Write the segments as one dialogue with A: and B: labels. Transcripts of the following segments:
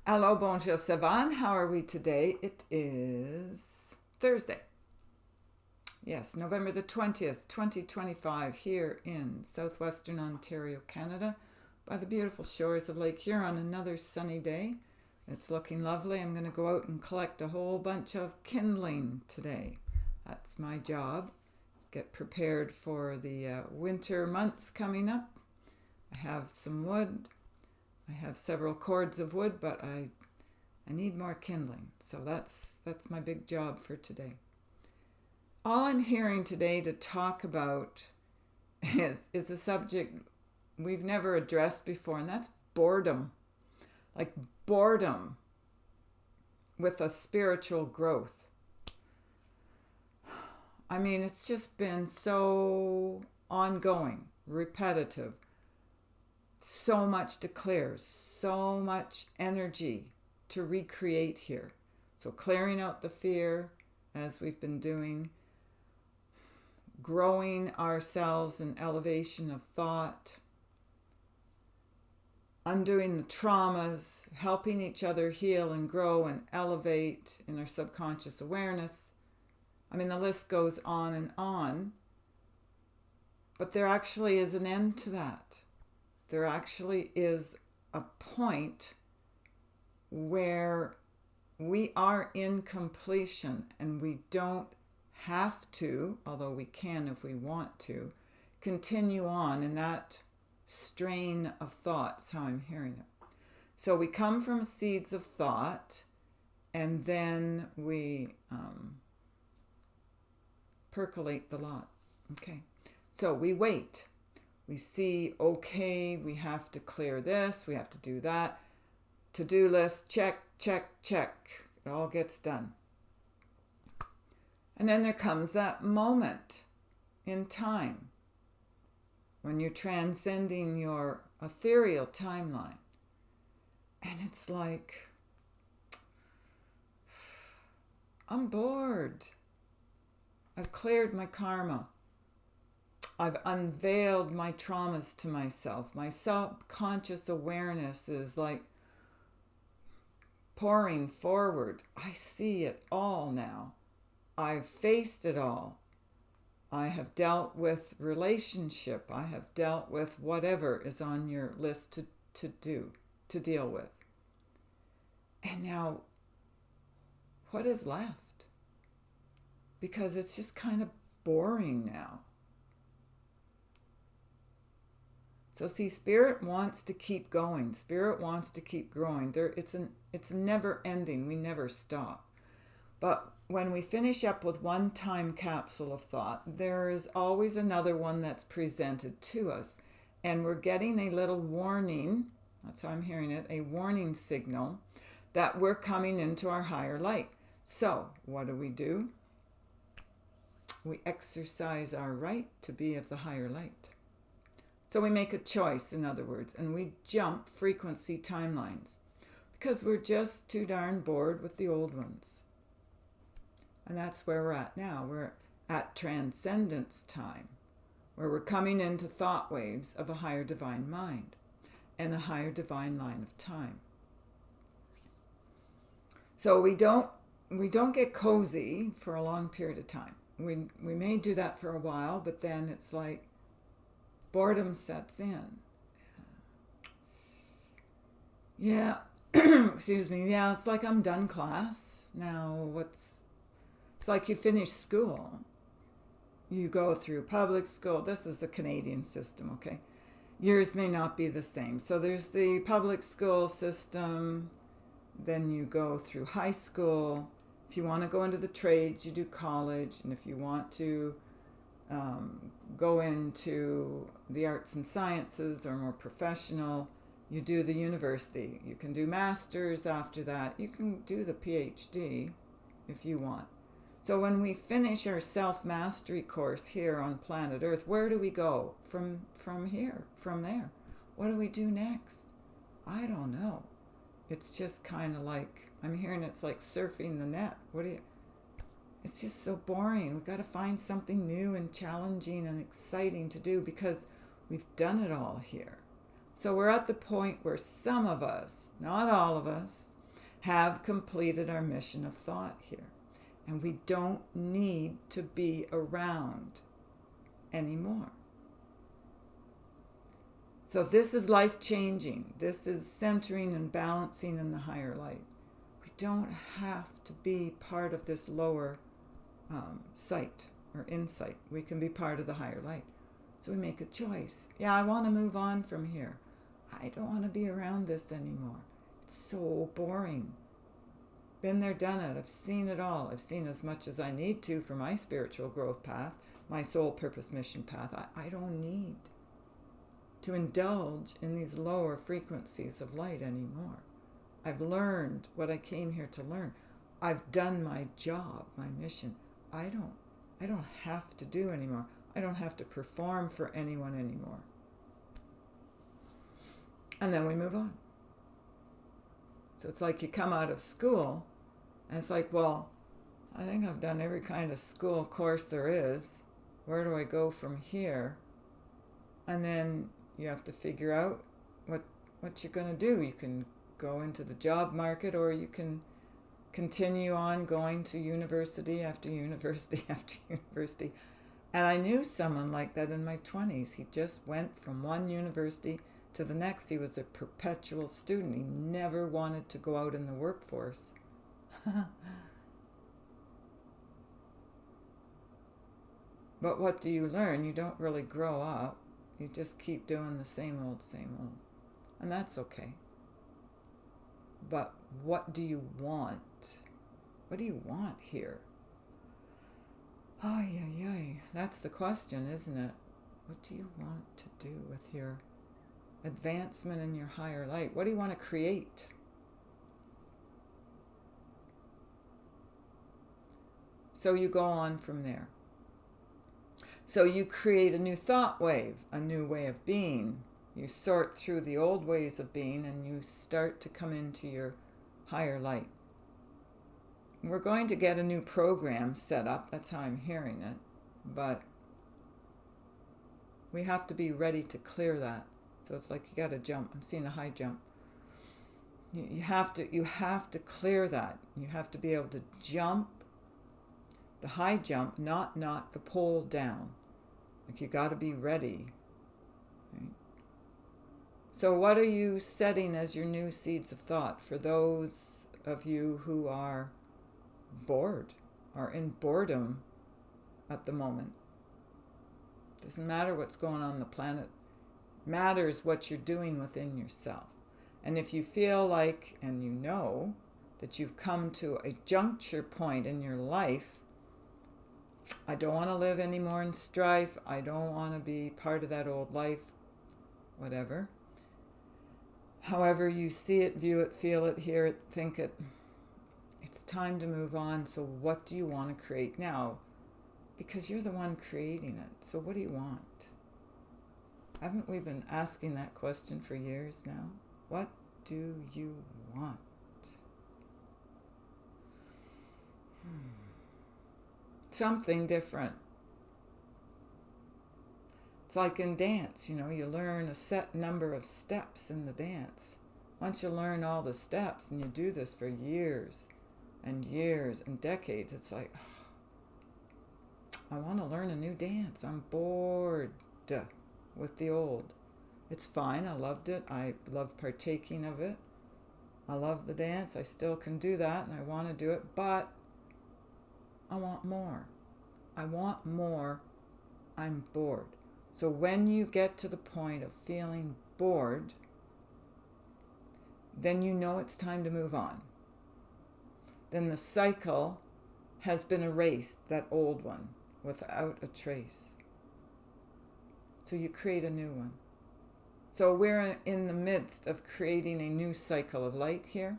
A: Hello, bonjour, Savan. How are we today? It is Thursday. Yes, November the 20th, 2025, here in southwestern Ontario, Canada, by the beautiful shores of Lake Huron. Another sunny day. It's looking lovely. I'm going to go out and collect a whole bunch of kindling today. That's my job. Get prepared for the winter months coming up. I have some wood. I have several cords of wood, but I need more kindling. So that's my big job for today. All I'm hearing today to talk about is a subject we've never addressed before, and that's boredom. Like boredom with a spiritual growth. I mean, it's just been so ongoing, repetitive. So much to clear, so much energy to recreate here. So clearing out the fear, as we've been doing, growing ourselves in elevation of thought, undoing the traumas, helping each other heal and grow and elevate in our subconscious awareness. I mean, the list goes on and on, but there actually is an end to that. There actually is a point where we are in completion and we don't have to, although we can if we want to, continue on in that strain of thoughts, how I'm hearing it. So we come from seeds of thought and then we percolate the lot. Okay, so we wait. We see, okay, we have to clear this, we have to do that. To-do list, check, check, check. It all gets done. And then there comes that moment in time when you're transcending your ethereal timeline. And it's like, I'm bored. I've cleared my karma. I've unveiled my traumas to myself. My subconscious awareness is like pouring forward. I see it all now. I've faced it all. I have dealt with relationship. I have dealt with whatever is on your list to deal with. And now, what is left? Because it's just kind of boring now. So see, Spirit wants to keep going. Spirit wants to keep growing. It's never ending. We never stop. But when we finish up with one time capsule of thought, there is always another one that's presented to us. And we're getting a little warning, that's how I'm hearing it, a warning signal that we're coming into our higher light. So what do? We exercise our right to be of the higher light. So we make a choice, in other words, and we jump frequency timelines because we're just too darn bored with the old ones. And that's where we're at now. We're at transcendence time, where we're coming into thought waves of a higher divine mind and a higher divine line of time. So we don't get cozy for a long period of time. We may do that for a while, but then it's like boredom sets in. Yeah, excuse me. Yeah, it's like I'm done class. Now it's like you finish school. You go through public school. This is the Canadian system, okay? Yours may not be the same. So there's the public school system. Then you go through high school. If you want to go into the trades, you do college. And if you want to go into the arts and sciences or more professional, you do the university. You can do masters after that. You can do the PhD if you want. So when we finish our self-mastery course here on planet Earth, where do we go from here, from there? What do we do next? I don't know. It's just kind of like, I'm hearing it's like surfing the net. It's just so boring. We've got to find something new and challenging and exciting to do because we've done it all here. So we're at the point where some of us, not all of us, have completed our mission of thought here. And we don't need to be around anymore. So this is life-changing. This is centering and balancing in the higher light. We don't have to be part of this lower sight or insight. We can be part of the higher light. So we make a choice. Yeah, I want to move on from here. I don't want to be around this anymore. It's so boring. Been there, done it. I've seen it all. I've seen as much as I need to for my spiritual growth path, my soul purpose mission path. I don't need to indulge in these lower frequencies of light anymore. I've learned what I came here to learn. I've done my job, my mission. I don't have to do anymore. I don't have to perform for anyone anymore. And then we move on. So it's like you come out of school and it's like, well, I think I've done every kind of school course there is. Where do I go from here? And then you have to figure out what you're going to do. You can go into the job market, or you can continue on going to university after university after university. And I knew someone like that in my 20s. He just went from one university to the next. He was a perpetual student. He never wanted to go out in the workforce. But what do you learn? You don't really grow up. You just keep doing the same old, same old. And that's okay. But what do you want? What do you want here? Ay, ay, ay. That's the question, isn't it? What do you want to do with your advancement in your higher light? What do you want to create? So you go on from there. So you create a new thought wave, a new way of being. You sort through the old ways of being and you start to come into your higher light. We're going to get a new program set up. That's how I'm hearing it. But we have to be ready to clear that. So it's like you got to jump. I'm seeing a high jump. You have to clear that. You have to be able to jump the high jump, not knock the pole down. Like you got to be ready. Right? So what are you setting as your new seeds of thought for those of you who are bored, are in boredom at the moment? Doesn't matter what's going on the planet. Matters what you're doing within yourself. And if you feel like, and you know, that you've come to a juncture point in your life, I don't want to live anymore in strife. I don't want to be part of that old life, whatever. However you see it, view it, feel it, hear it, think it, it's time to move on. So what do you want to create now? Because you're the one creating it. So what do you want? Haven't we been asking that question for years now? What do you want? Something different. It's like in dance, you learn a set number of steps in the dance. Once you learn all the steps and you do this for years and years and decades, it's like, I want to learn a new dance. I'm bored with the old. It's fine. I loved it. I love partaking of it. I love the dance. I still can do that and I want to do it, but I want more. I want more. I'm bored. So when you get to the point of feeling bored, then you know it's time to move on. Then the cycle has been erased, that old one, without a trace. So you create a new one. So we're in the midst of creating a new cycle of light here.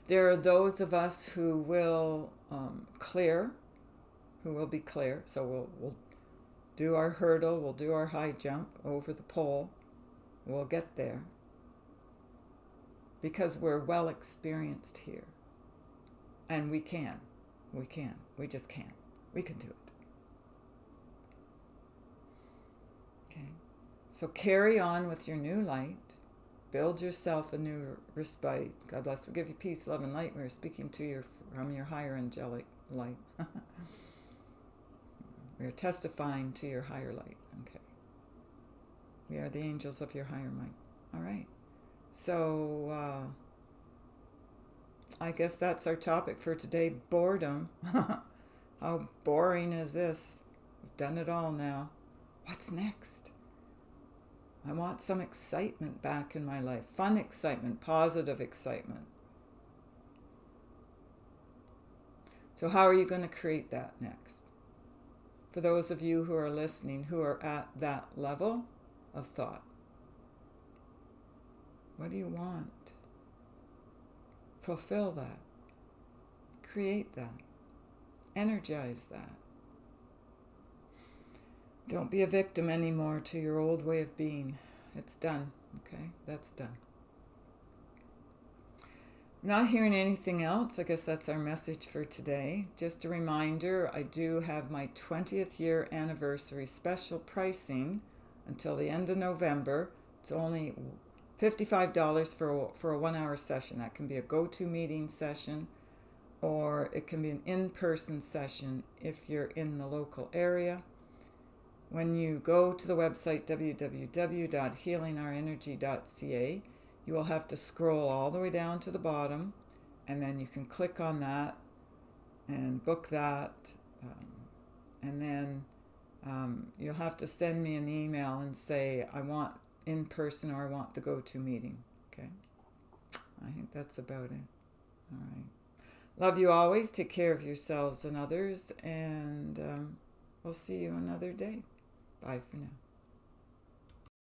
A: There are those of us who will be clear. So we'll do our hurdle, we'll do our high jump over the pole. We'll get there. Because we're well experienced here. And we just can. We can do it. Okay. So carry on with your new light. Build yourself a new respite. God bless. We give you peace, love, and light. We're speaking to you from your higher angelic light. We're testifying to your higher light. Okay. We are the angels of your higher might. All right. So, I guess that's our topic for today. Boredom. How boring is this? We've done it all now. What's next? I want some excitement back in my life. Fun excitement, positive excitement. So how are you going to create that next? For those of you who are listening, who are at that level of thought, what do you want? Fulfill that. Create that. Energize that. Don't be a victim anymore to your old way of being. It's done. Okay? That's done. I'm not hearing anything else. I guess that's our message for today. Just a reminder, I do have my 20th year anniversary special pricing until the end of November. It's only $55 for a 1 hour session. That can be a go-to meeting session, or it can be an in-person session if you're in the local area. When you go to the website www.healingourenergy.ca, you will have to scroll all the way down to the bottom, and then you can click on that and book that, and then you'll have to send me an email and say, I want in person or I want the go-to meeting. Okay? I think that's about it. All right. Love you always. Take care of yourselves and others, and we'll see you another day. Bye for now.